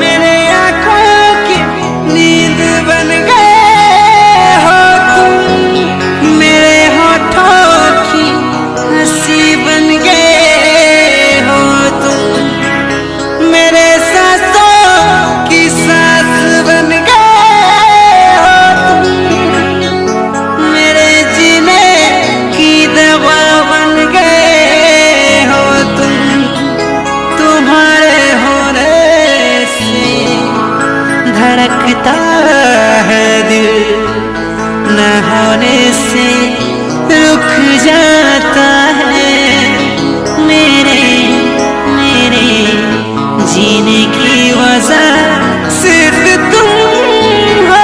मेरे आंखों की नींद बन गए हो तुम, मेरे होठों की हंसी बन गए हो तुम, मेरे सांसों की सांस बन गए हो तुम, मेरे जीने की दवा बन गए हो तुम। तुम्हारे होने से धड़कता है दिल, न होने से रुक जाता है। मेरे मेरे जीने की वजह सिर्फ तुम हो।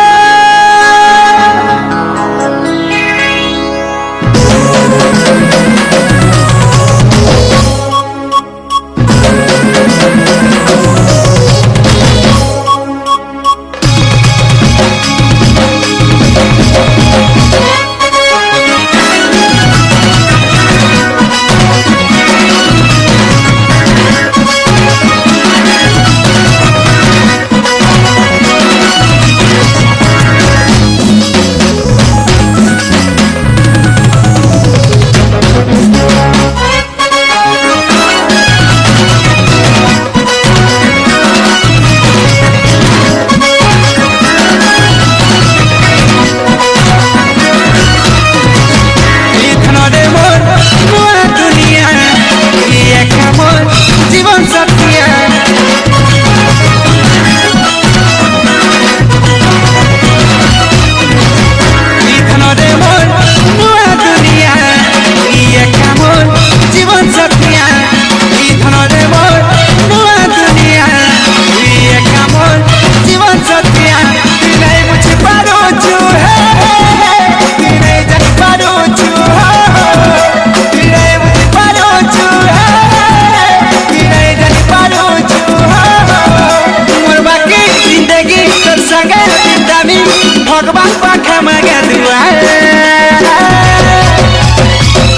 भगवान पाखा मांगे दुआ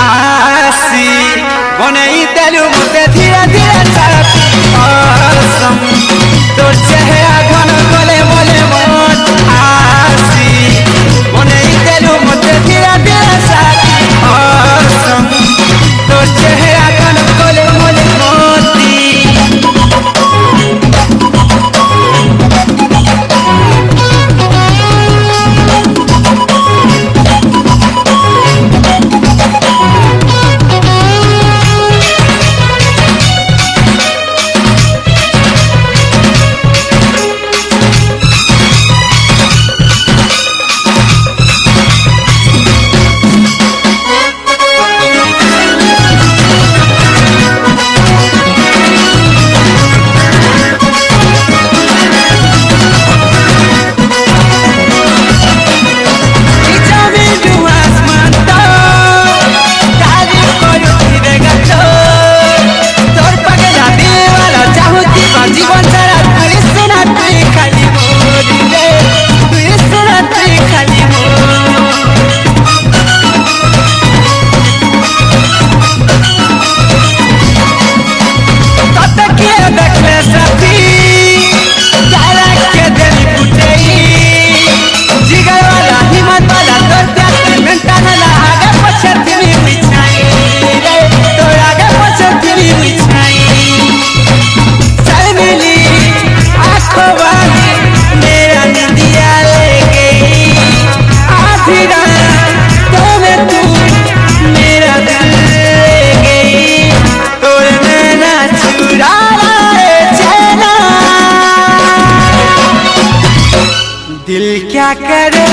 आसी बनई देलु मते धीरे धीरे साथी असम तोर चेहरा घन गले बोले मत आसी बनई देलु मते धीरे धीरे साथी असम तोर चेहरा घन गले बोले मोती। दिल क्या करे